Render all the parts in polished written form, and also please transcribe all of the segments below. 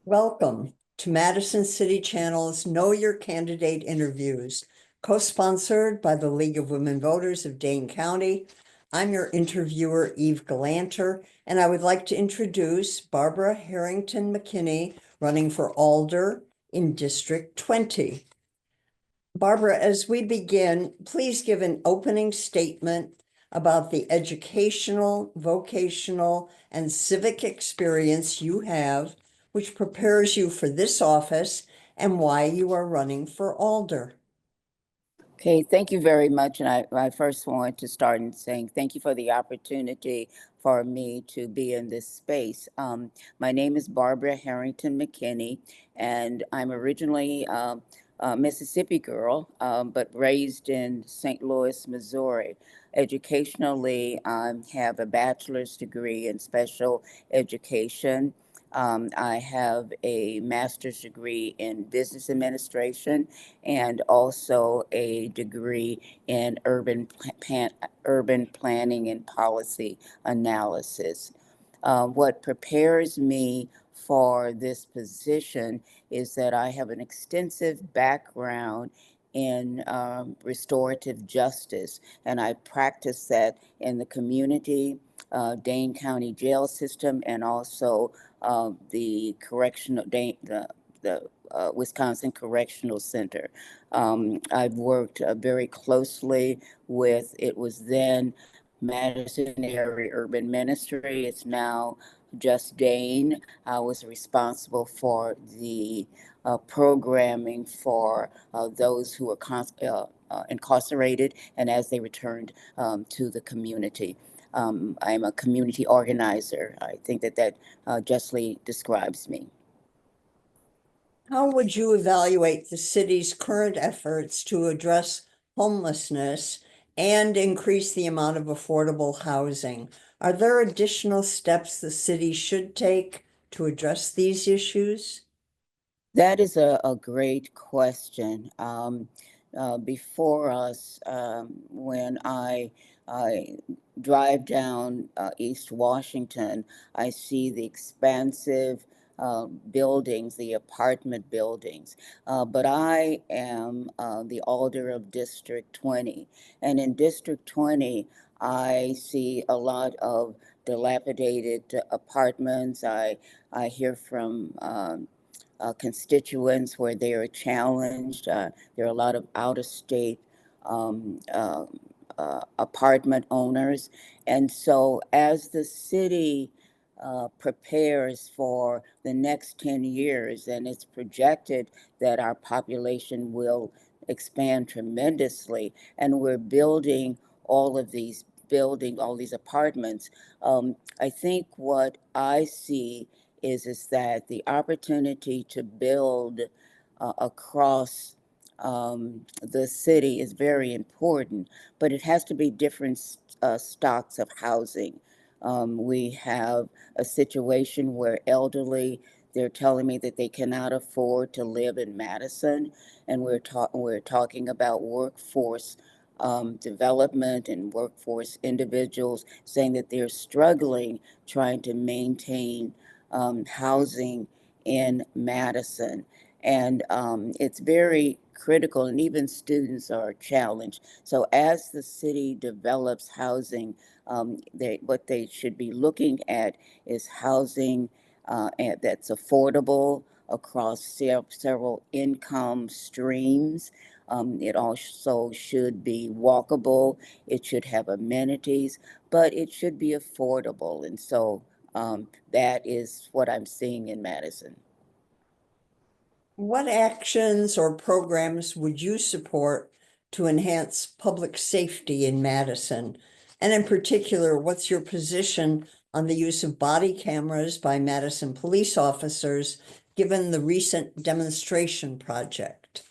Welcome to Madison City Channel's Know Your Candidate interviews, co-sponsored by the League of Women Voters of Dane County. I'm your interviewer, Eve Galanter, and I would like to introduce Barbara Harrington-McKinney, running for Alder in District 20. Barbara, as we begin, please give an opening statement about the educational, vocational, and civic experience you have, which prepares you for this office, and why you are running for Alder. Okay, thank you very much. And I first want to start in saying thank you for the opportunity for me to be in this space. My name is Barbara Harrington-McKinney, and I'm originally a Mississippi girl, but raised in St. Louis, Missouri. Educationally, I have a bachelor's degree in special education. I have a master's degree in business administration and also a degree in urban planning and policy analysis. What prepares me for this position is that I have an extensive background in restorative justice, and I practice that in the community, Dane County jail system, and also the correctional the Wisconsin Correctional Center. I've worked very closely with, it was then Madison Area Urban Ministry. It's now just Dane. I was responsible for the programming for those who are incarcerated and as they returned to the community. I'm a community organizer. I think that justly describes me. How would you evaluate the city's current efforts to address homelessness and increase the amount of affordable housing? Are there additional steps the city should take to address these issues? That is a great question. Before us, when I drive down East Washington, I see the expansive buildings, the apartment buildings. But I am the alder of District 20. And in District 20, I see a lot of dilapidated apartments. I hear from constituents where they are challenged. There are a lot of out-of-state um, uh, apartment owners. And so as the city prepares for the next 10 years, and it's projected that our population will expand tremendously, and we're building all these apartments. I think what I see is that the opportunity to build across the city is very important, but it has to be different stocks of housing. We have a situation where elderly, they're telling me that they cannot afford to live in Madison, and we're talking about workforce development and workforce individuals saying that they're struggling trying to maintain housing in Madison. And it's very critical, and even students are challenged. So as the city develops housing, what they should be looking at is housing that's affordable across several income streams. It also should be walkable. It should have amenities, but it should be affordable. And so that is what I'm seeing in Madison. What actions or programs would you support to enhance public safety in Madison? And in particular, what's your position on the use of body cameras by Madison police officers, given the recent demonstration project?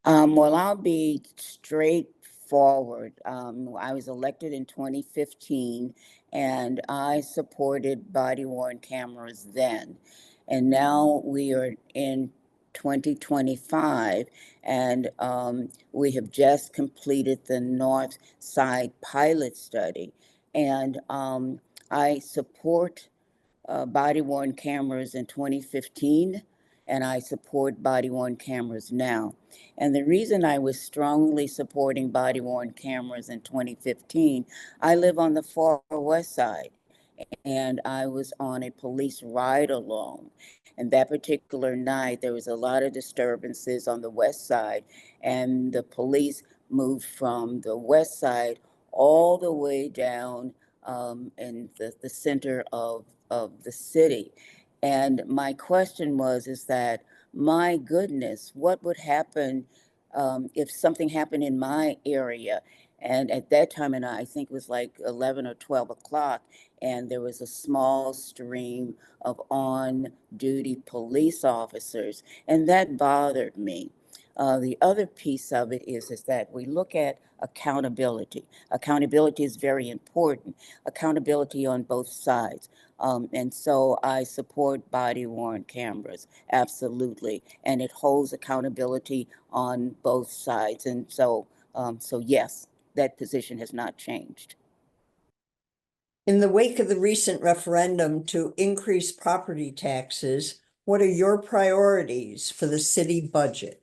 Well, I'll be straightforward. I was elected in 2015, and I supported body-worn cameras then. And now we are in 2025, and we have just completed the North Side pilot study. And I support body-worn cameras in 2015, and I support body-worn cameras now. And the reason I was strongly supporting body-worn cameras in 2015, I live on the far west side, and I was on a police ride-along. And that particular night, there was a lot of disturbances on the west side, and the police moved from the west side all the way down in the center of the city. And my question was, is that, my goodness, what would happen if something happened in my area? And at that time, and I think it was like 11 or 12 o'clock, and there was a small stream of on-duty police officers, and that bothered me. The other piece of it is that we look at accountability. Accountability is very important. Accountability on both sides. And so I support body-worn cameras, absolutely. And it holds accountability on both sides. And so, so yes, that position has not changed. In the wake of the recent referendum to increase property taxes, what are your priorities for the city budget?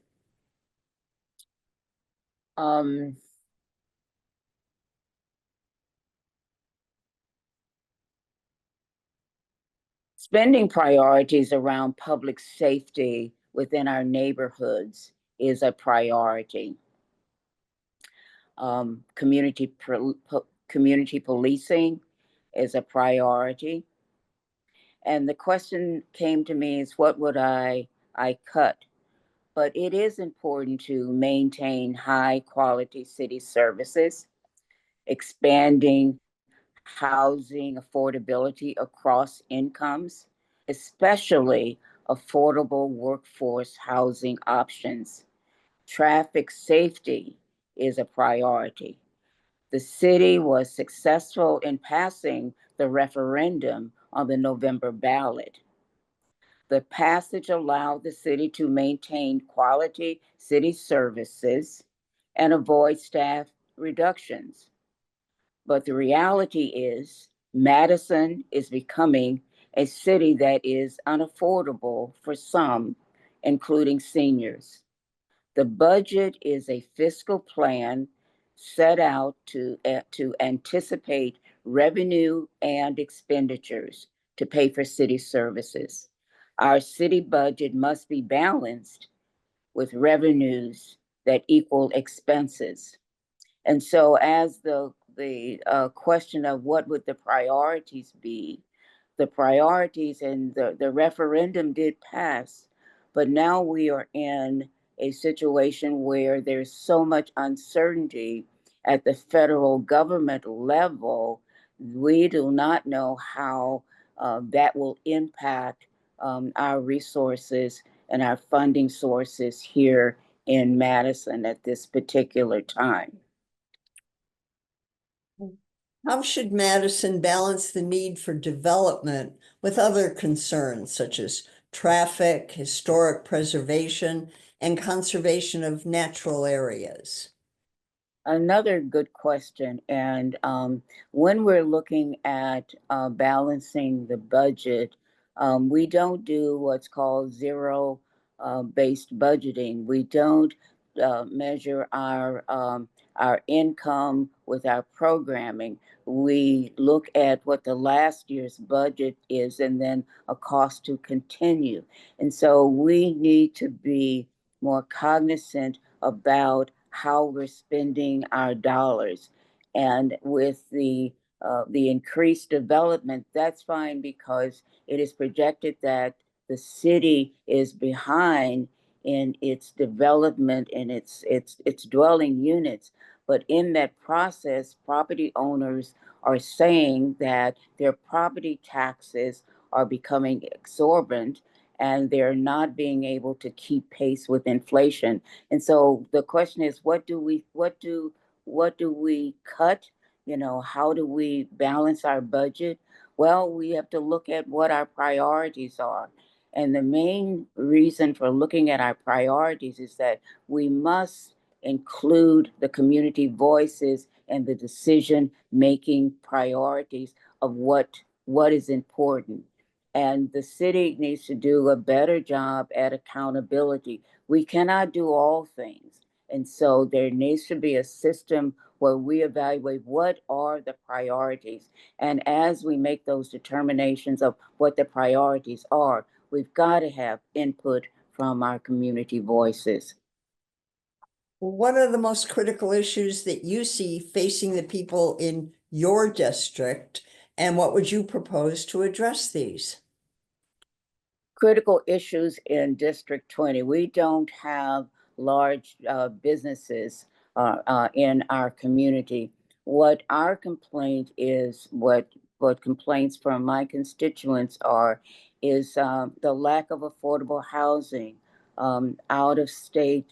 Spending priorities around public safety within our neighborhoods is a priority. Community policing is a priority. And the question came to me is, what would I cut? But it is important to maintain high quality city services, expanding housing affordability across incomes, especially affordable workforce housing options. Traffic safety is a priority. The city was successful in passing the referendum on the November ballot. The passage allowed the city to maintain quality city services and avoid staff reductions. But the reality is, Madison is becoming a city that is unaffordable for some, including seniors. The budget is a fiscal plan set out to anticipate revenue and expenditures to pay for city services. Our city budget must be balanced with revenues that equal expenses. And so, as the question of what would the priorities be, the priorities and the referendum did pass, but now we are in a situation where there's so much uncertainty at the federal government level. We do not know how that will impact our resources and our funding sources here in Madison at this particular time. How should Madison balance the need for development with other concerns such as traffic, historic preservation, and conservation of natural areas? Another good question. And when we're looking at balancing the budget, we don't do what's called zero based budgeting. We don't measure our income with our programming. We look at what the last year's budget is and then a cost to continue. And so we need to be more cognizant about how we're spending our dollars. And with the increased development, that's fine, because it is projected that the city is behind in its development and its dwelling units. But in that process, property owners are saying that their property taxes are becoming exorbitant and they're not being able to keep pace with inflation. And so the question is, what do we cut? You know, how do we balance our budget? Well, we have to look at what our priorities are. And the main reason for looking at our priorities is that we must include the community voices and the decision-making priorities of what is important. And the city needs to do a better job at accountability. We cannot do all things. And so there needs to be a system where we evaluate what are the priorities. And as we make those determinations of what the priorities are, we've got to have input from our community voices. What are the most critical issues that you see facing the people in your district? And what would you propose to address these? Critical issues in District 20. We don't have large businesses in our community. What our complaint is, what complaints from my constituents are, is the lack of affordable housing, out of state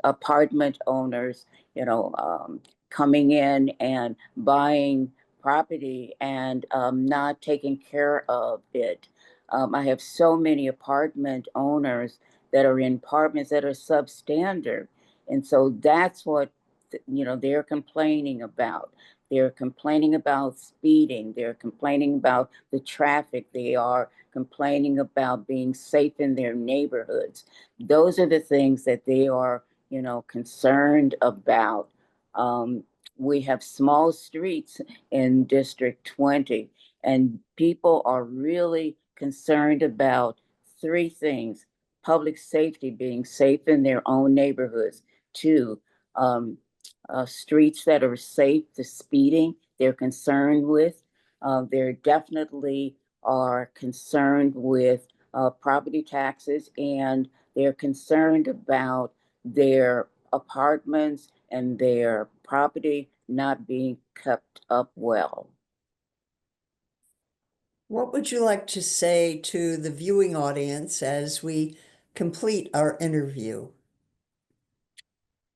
apartment owners, coming in and buying property and not taking care of it. I have so many apartment owners that are in apartments that are substandard. And so that's what, they're complaining about. They're complaining about speeding. They're complaining about the traffic. They are complaining about being safe in their neighborhoods. Those are the things that they are, concerned about. We have small streets in District 20, and people are really concerned about three things: public safety, being safe in their own neighborhoods; two, um, streets that are safe, the speeding they're concerned with. They're definitely are concerned with property taxes, and they're concerned about their apartments and their property not being kept up well. What would you like to say to the viewing audience as we complete our interview?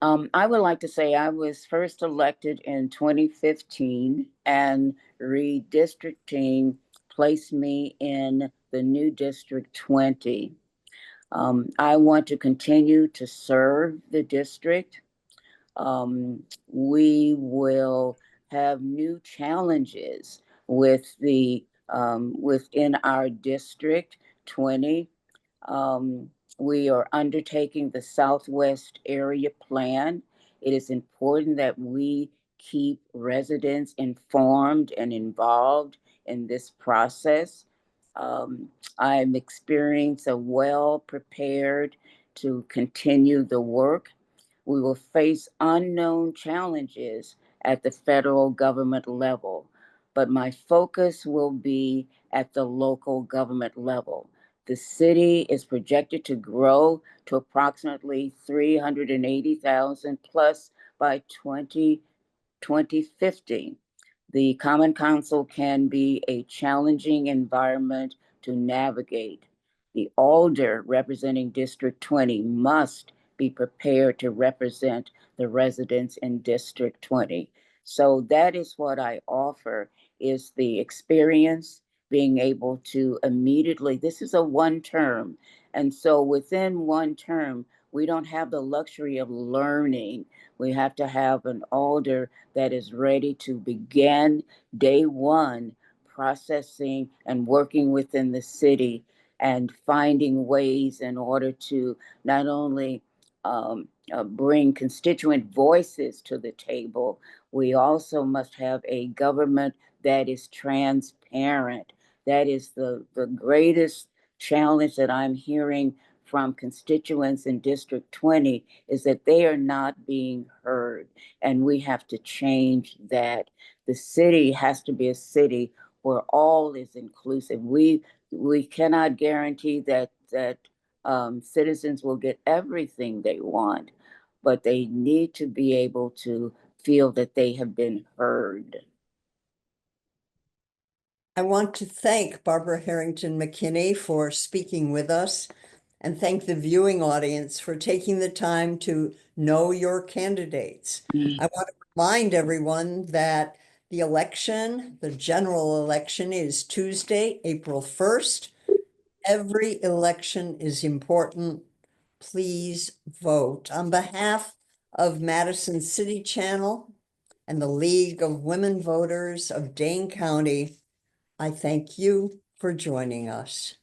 I would like to say I was first elected in 2015, and redistricting placed me in the new District 20. I want to continue to serve the district. We will have new challenges with the within our District 20. Um, we are undertaking the Southwest Area Plan. It is important that we keep residents informed and involved in this process. Um, I'm experienced and well prepared to continue the work. We will face unknown challenges at the federal government level, but my focus will be at the local government level. The city is projected to grow to approximately 380,000 plus by 2050. The Common Council can be a challenging environment to navigate. The alder representing District 20 must be prepared to represent the residents in District 20. So that is what I offer, is the experience, being able to immediately, this is a one term. And so within one term, we don't have the luxury of learning. We have to have an alder that is ready to begin day one processing and working within the city and finding ways in order to not only bring constituent voices to the table, we also must have a government that is transparent. That is the greatest challenge that I'm hearing from constituents in District 20, is that they are not being heard. And we have to change that. The city has to be a city where all is inclusive. We cannot guarantee that citizens will get everything they want, but they need to be able to feel that they have been heard. I want to thank Barbara Harrington-McKinney for speaking with us, and thank the viewing audience for taking the time to know your candidates. I want to remind everyone that the general election is Tuesday, April 1st. Every election is important. Please vote. On behalf of Madison City Channel and the League of Women Voters of Dane County, I thank you for joining us.